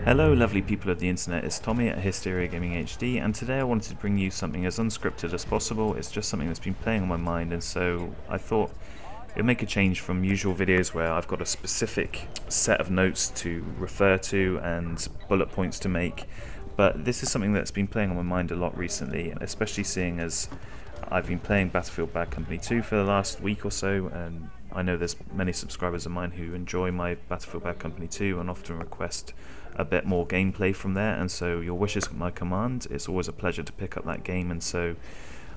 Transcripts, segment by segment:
Hello lovely people of the internet, it's Tommy at Hysteria Gaming HD, and today I wanted to bring you something as unscripted as possible. It's just something that's been playing on my mind, and so I thought it would make a change from usual videos where I've got a specific set of notes to refer to and bullet points to make. But this is something that's been playing on my mind a lot recently, especially seeing as I've been playing Battlefield Bad Company 2 for the last week or so, and I know there's many subscribers of mine who enjoy my Battlefield Bad Company 2 and often request a bit more gameplay from there, and so your wish is my command. It's always a pleasure to pick up that game, and so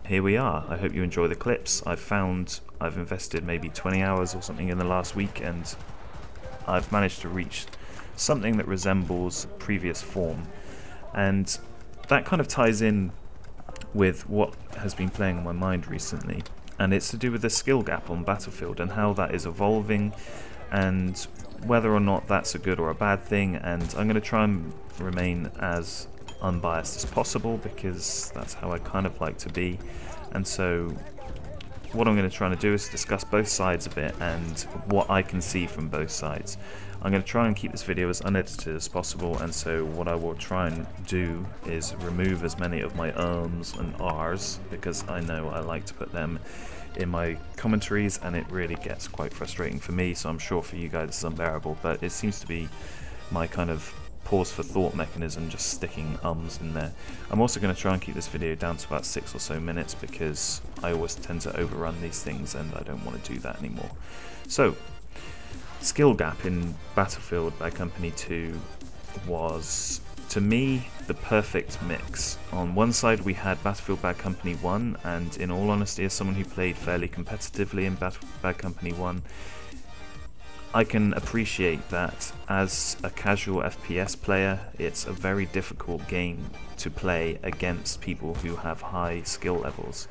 here we are. I hope you enjoy the clips. I've invested maybe 20 hours or something in the last week, and I've managed to reach something that resembles previous form, and that kind of ties in with what has been playing on my mind recently, and it's to do with the skill gap on Battlefield and how that is evolving and whether or not that's a good or a bad thing. And I'm going to try and remain as unbiased as possible because that's how I kind of like to be, and so what I'm going to try to do is discuss both sides of it and what I can see from both sides. I'm going to try and keep this video as unedited as possible, and so what I will try and do is remove as many of my ums and ahs, because I know I like to put them in my commentaries and it really gets quite frustrating for me, so I'm sure for you guys it's unbearable, but it seems to be my kind of pause for thought mechanism, just sticking ums in there. I'm also going to try and keep this video down to about 6 or so minutes because I always tend to overrun these things and I don't want to do that anymore. So, skill gap in Battlefield Bad Company 2 was, to me, the perfect mix. On one side we had Battlefield Bad Company 1, and in all honesty, as someone who played fairly competitively in Bad Company 1, I can appreciate that as a casual FPS player it's a very difficult game to play against people who have high skill levels,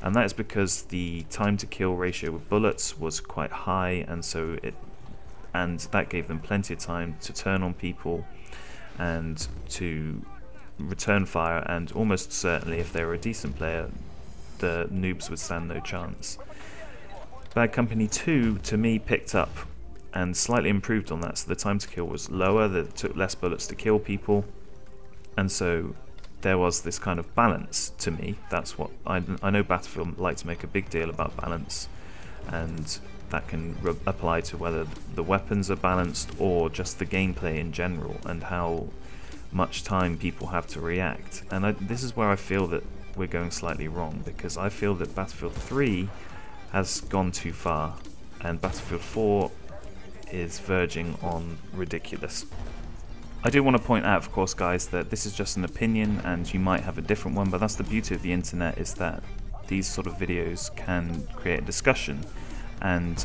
and that is because the time to kill ratio with bullets was quite high, and so that gave them plenty of time to turn on people and to return fire, and almost certainly if they were a decent player the noobs would stand no chance. Bad Company 2 to me picked up and slightly improved on that, so the time to kill was lower, that it took less bullets to kill people, and so there was this kind of balance to me. That's what I know Battlefield like to make a big deal about balance, and that can apply to whether the weapons are balanced or just the gameplay in general and how much time people have to react. And this is where I feel that we're going slightly wrong, because I feel that Battlefield 3 has gone too far and Battlefield 4 is verging on ridiculous. I do want to point out, of course guys, that this is just an opinion and you might have a different one, but that's the beauty of the internet, is that these sort of videos can create a discussion. And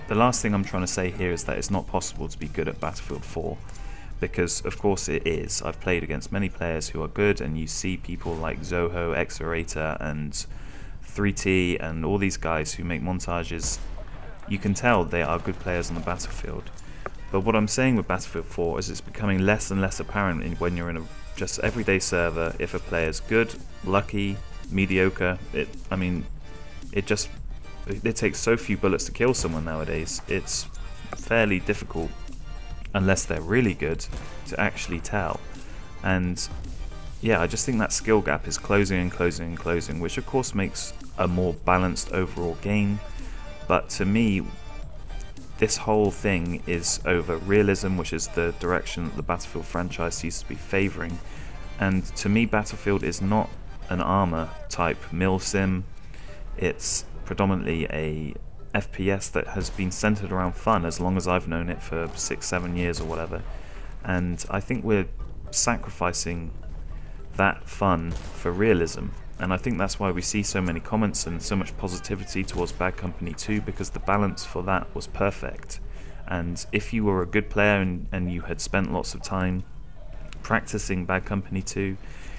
the last thing I'm trying to say here is that it's not possible to be good at Battlefield 4, because of course it is. I've played against many players who are good, and you see people like Zoho, Xerator and 3T and all these guys who make montages. You can tell they are good players on the battlefield. But what I'm saying with Battlefield 4 is it's becoming less and less apparent when you're in a just everyday server if a player's good, lucky, mediocre. It takes so few bullets to kill someone nowadays. It's fairly difficult, unless they're really good, to actually tell. And yeah, I just think that skill gap is closing and closing and closing, which of course makes a more balanced overall game. But to me, this whole thing is over realism, which is the direction that the Battlefield franchise seems to be favouring. And to me, Battlefield is not an armor type mil sim. It's predominantly a FPS that has been centered around fun as long as I've known it, for 6-7 years or whatever. And I think we're sacrificing that fun for realism. And I think that's why we see so many comments and so much positivity towards Bad Company 2, because the balance for that was perfect. And if you were a good player and you had spent lots of time practicing Bad Company 2,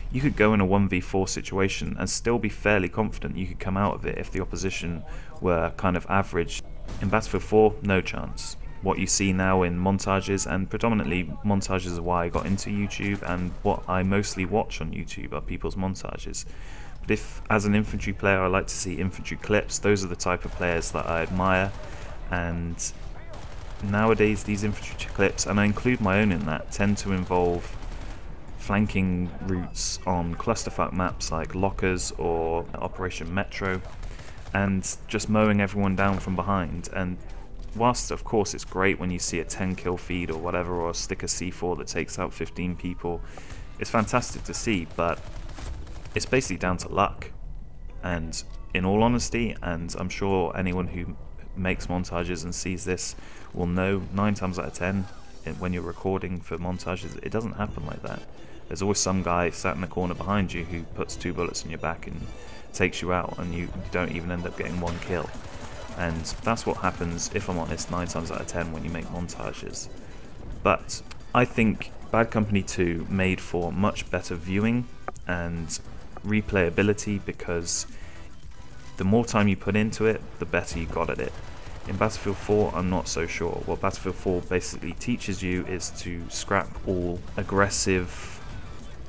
you could go in a 1v4 situation and still be fairly confident you could come out of it if the opposition were kind of average. In Battlefield 4, no chance. What you see now in montages, and predominantly montages are why I got into YouTube, and what I mostly watch on YouTube are people's montages. But if, as an infantry player, I like to see infantry clips, those are the type of players that I admire, and nowadays these infantry clips, and I include my own in that, tend to involve flanking routes on clusterfuck maps like Lockers or Operation Metro, and just mowing everyone down from behind. And whilst of course it's great when you see a 10 kill feed or whatever, or a sticker C4 that takes out 15 people, it's fantastic to see, but it's basically down to luck. And in all honesty, and I'm sure anyone who makes montages and sees this will know, 9 times out of 10 when you're recording for montages, it doesn't happen like that. There's always some guy sat in the corner behind you who puts 2 bullets in your back and takes you out, and you don't even end up getting 1 kill. And that's what happens, if I'm honest, 9 times out of 10 when you make montages. But I think Bad Company 2 made for much better viewing and replayability, because the more time you put into it, the better you got at it. In Battlefield 4, I'm not so sure. What Battlefield 4 basically teaches you is to scrap all aggressive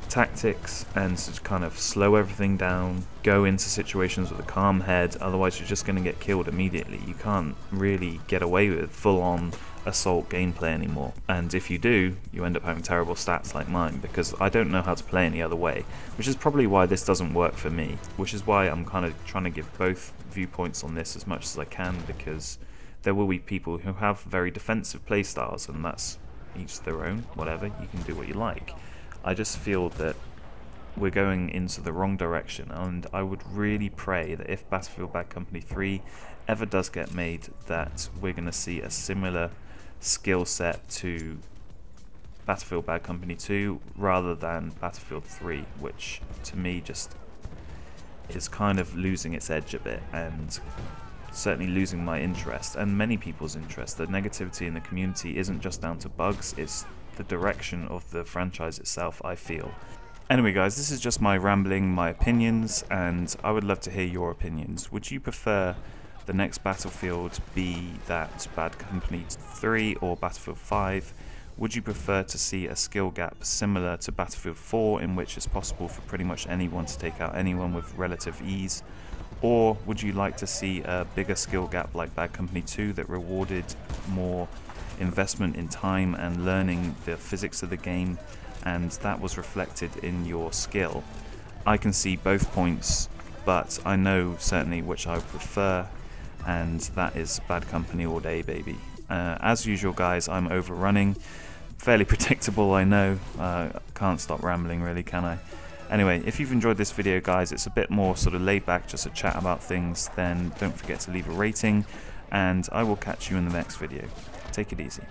tactics and to kind of slow everything down, go into situations with a calm head, otherwise you're just going to get killed immediately. You can't really get away with full-on assault gameplay anymore, and if you do, you end up having terrible stats like mine, because I don't know how to play any other way, which is probably why this doesn't work for me, which is why I'm kind of trying to give both viewpoints on this as much as I can, because there will be people who have very defensive playstyles, and that's each their own, whatever, you can do what you like. I just feel that we're going into the wrong direction, and I would really pray that if Battlefield Bad Company 3 ever does get made, that we're going to see a similar skill set to Battlefield Bad Company 2 rather than Battlefield 3, which to me just is kind of losing its edge a bit, and certainly losing my interest and many people's interest. The negativity in the community isn't just down to bugs, it's the direction of the franchise itself, I feel. Anyway guys, this is just my rambling, my opinions, and I would love to hear your opinions. Would you prefer the next Battlefield be that Bad Company 3 or Battlefield 5? Would you prefer to see a skill gap similar to Battlefield 4, in which it's possible for pretty much anyone to take out anyone with relative ease? Or would you like to see a bigger skill gap like Bad Company 2 that rewarded more investment in time and learning the physics of the game, and that was reflected in your skill? I can see both points, but I know certainly which I would prefer, and that is Bad Company all day, baby. As usual guys, I'm overrunning, fairly predictable, I know. Can't stop rambling really, can I? Anyway, if you've enjoyed this video guys, it's a bit more sort of laid back, just a chat about things, then don't forget to leave a rating, and I will catch you in the next video. Take it easy.